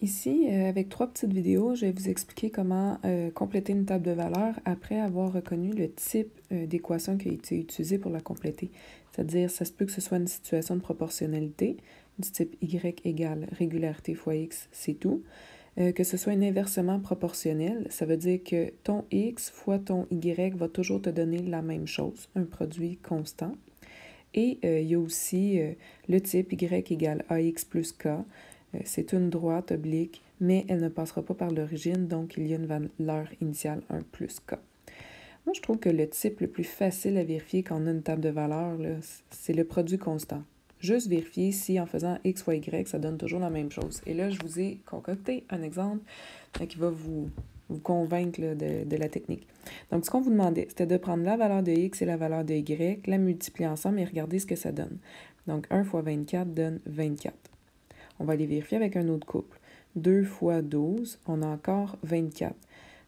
Ici, avec 3 petites vidéos, je vais vous expliquer comment compléter une table de valeurs après avoir reconnu le type d'équation qui a été utilisée pour la compléter. C'est-à-dire, ça se peut que ce soit une situation de proportionnalité du type y égale régularité fois x, c'est tout. Que ce soit un inversement proportionnel, ça veut dire que ton x fois ton y va toujours te donner la même chose, un produit constant. Et il y a aussi le type y égale ax plus k. C'est une droite oblique, mais elle ne passera pas par l'origine, donc il y a une valeur initiale 1 plus k. Moi, je trouve que le type le plus facile à vérifier quand on a une table de valeurs, c'est le produit constant. Juste vérifier si en faisant x fois y, ça donne toujours la même chose. Et là, je vous ai concocté un exemple qui va vous convaincre là, de la technique. Donc, ce qu'on vous demandait, c'était de prendre la valeur de x et la valeur de y, la multiplier ensemble et regarder ce que ça donne. Donc, 1 fois 24 donne 24. On va aller vérifier avec un autre couple. 2 fois 12, on a encore 24.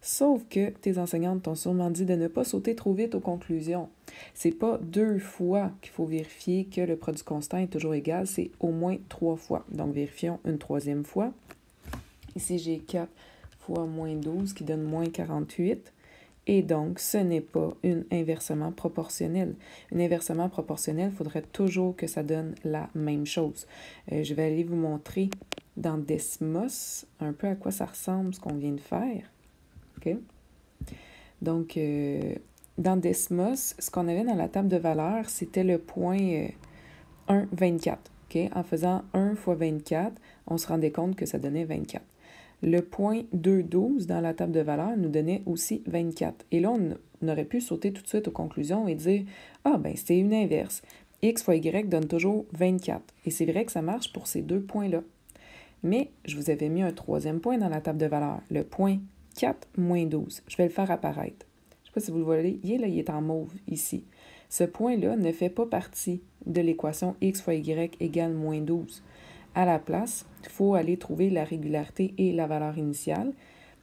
Sauf que tes enseignantes t'ont sûrement dit de ne pas sauter trop vite aux conclusions. C'est pas 2 fois qu'il faut vérifier que le produit constant est toujours égal, c'est au moins 3 fois. Donc, vérifions une troisième fois. Ici, j'ai 4 fois moins 12 qui donne moins 48. Et donc, ce n'est pas une inversement proportionnelle. Une inversement proportionnelle, il faudrait toujours que ça donne la même chose. Je vais aller vous montrer dans Desmos un peu à quoi ça ressemble ce qu'on vient de faire. OK? Donc, dans Desmos, ce qu'on avait dans la table de valeurs, c'était le point 1, 24. OK? En faisant 1 fois 24, on se rendait compte que ça donnait 24. Le point 2,12 dans la table de valeurs nous donnait aussi 24. Et là, on aurait pu sauter tout de suite aux conclusions et dire « Ah, ben c'est une inverse. X fois Y donne toujours 24. » Et c'est vrai que ça marche pour ces deux points-là. Mais je vous avais mis un troisième point dans la table de valeurs, le point 4 moins 12. Je vais le faire apparaître. Je ne sais pas si vous le voyez, il est en mauve ici. Ce point-là ne fait pas partie de l'équation X fois Y égale moins 12. À la place, il faut aller trouver la régularité et la valeur initiale.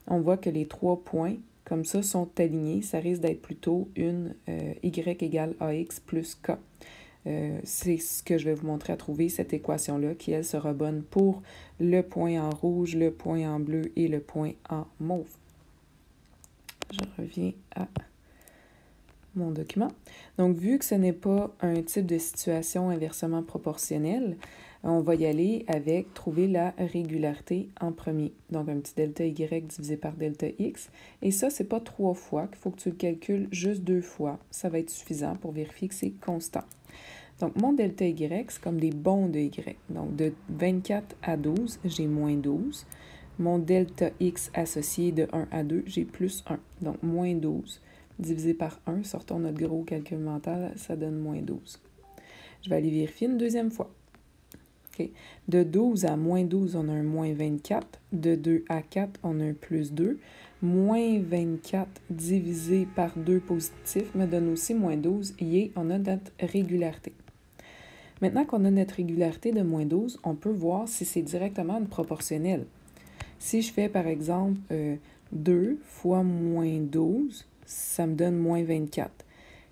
On voit que les 3 points, comme ça, sont alignés. Ça risque d'être plutôt une Y égale AX plus K. C'est ce que je vais vous montrer à trouver, cette équation-là, qui, elle, sera bonne pour le point en rouge, le point en bleu et le point en mauve. Je reviens à mon document. Donc, vu que ce n'est pas un type de situation inversement proportionnelle, on va y aller avec trouver la régularité en premier. Donc, un petit delta y divisé par delta x. Et ça, c'est pas 3 fois qu'il faut que tu le calcules juste 2 fois. Ça va être suffisant pour vérifier que c'est constant. Donc, mon delta y, c'est comme des bonds de y. Donc, de 24 à 12, j'ai moins 12. Mon delta x associé de 1 à 2, j'ai plus 1. Donc, moins 12 divisé par 1, sortons notre gros calcul mental, ça donne moins 12. Je vais aller vérifier une deuxième fois. Okay. De 12 à moins 12, on a un moins 24. De 2 à 4, on a un plus 2. Moins 24 divisé par 2 positif me donne aussi moins 12. Et on a notre régularité. Maintenant qu'on a notre régularité de moins 12, on peut voir si c'est directement une proportionnelle. Si je fais par exemple 2 fois moins 12, ça me donne moins 24.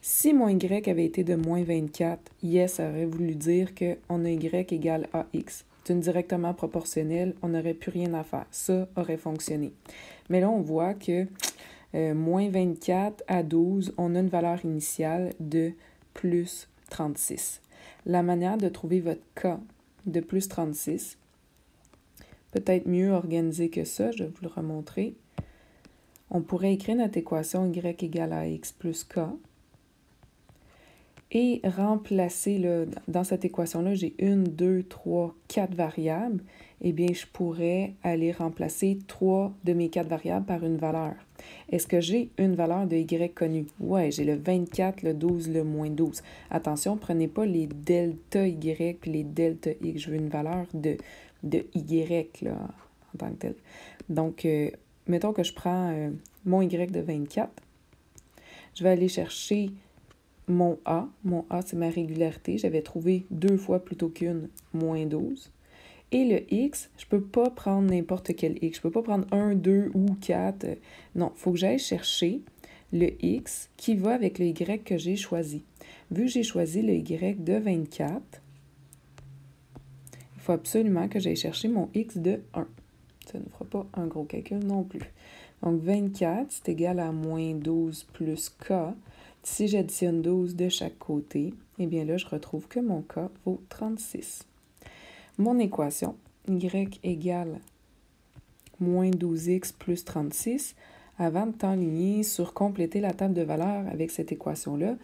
Si mon y avait été de moins 24, yes, ça aurait voulu dire qu'on a y égale ax. C'est une directement proportionnelle, on n'aurait plus rien à faire. Ça aurait fonctionné. Mais là, on voit que moins 24 à 12, on a une valeur initiale de plus 36. La manière de trouver votre k de plus 36, peut-être mieux organisé que ça, je vais vous le remontrer. On pourrait écrire notre équation y égale à x plus k et remplacer, là, dans cette équation-là, j'ai 1, 2, 3, 4 variables. Eh bien, je pourrais aller remplacer 3 de mes 4 variables par une valeur. Est-ce que j'ai une valeur de y connue? Oui, j'ai le 24, le 12, le moins 12. Attention, prenez pas les delta y et les delta x. Je veux une valeur de y là, en tant que tel. Donc, mettons que je prends mon y de 24. Je vais aller chercher mon A. Mon A, c'est ma régularité. J'avais trouvé 2 fois plutôt qu'une, moins 12. Et le X, je ne peux pas prendre n'importe quel X. Je ne peux pas prendre 1, 2 ou 4. Non, il faut que j'aille chercher le X qui va avec le Y que j'ai choisi. Vu que j'ai choisi le Y de 24, il faut absolument que j'aille chercher mon X de 1. Ça ne fera pas un gros calcul non plus. Donc, 24, c'est égal à moins 12 plus k. Si j'additionne 12 de chaque côté, eh bien là, je retrouve que mon k vaut 36. Mon équation, y égale moins 12x plus 36. Avant de t'enligner sur compléter la table de valeurs avec cette équation-là,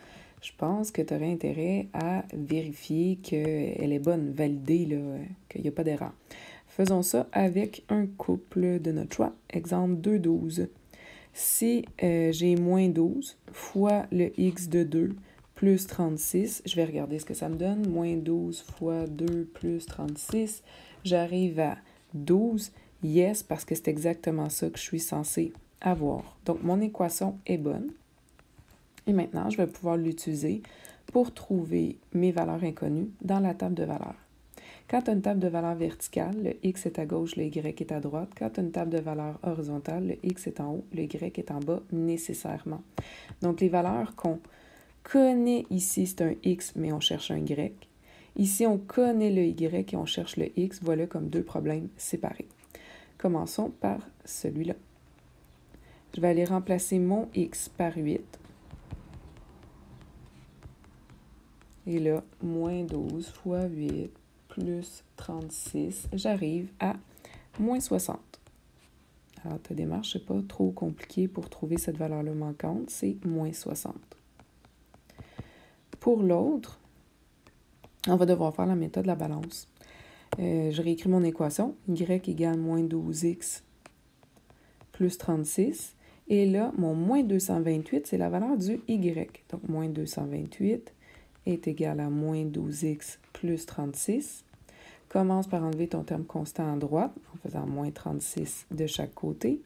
je pense que tu aurais intérêt à vérifier qu'elle est bonne, valider qu'il n'y a pas d'erreur. Faisons ça avec un couple de notre choix. Exemple 2, 12. Si j'ai moins 12 fois le x de 2 plus 36, je vais regarder ce que ça me donne. Moins 12 fois 2 plus 36, j'arrive à 12. Yes, parce que c'est exactement ça que je suis censée avoir. Donc, mon équation est bonne. Et maintenant, je vais pouvoir l'utiliser pour trouver mes valeurs inconnues dans la table de valeurs. Quand tu as une table de valeurs verticale, le x est à gauche, le y est à droite. Quand tu as une table de valeurs horizontale, le x est en haut, le y est en bas nécessairement. Donc, les valeurs qu'on connaît ici, c'est un x, mais on cherche un y. Ici, on connaît le y et on cherche le x. Voilà comme deux problèmes séparés. Commençons par celui-là. Je vais aller remplacer mon x par 8. Et là, moins 12 fois 8 plus 36, j'arrive à moins 60. Alors, ta démarche, c'est pas trop compliqué pour trouver cette valeur-là manquante, c'est moins 60. Pour l'autre, on va devoir faire la méthode de la balance. Je réécris mon équation, y égale moins 12x plus 36. Et là, mon moins 228, c'est la valeur du y. Donc, moins 228 est égal à moins 12x plus 36. Commence par enlever ton terme constant à droite en faisant moins 36 de chaque côté.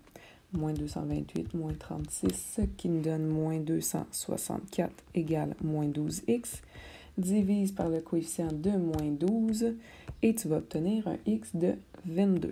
Moins 228 moins 36, ce qui nous donne moins 264 égale moins 12x. Divise par le coefficient de moins 12 et tu vas obtenir un x de 22.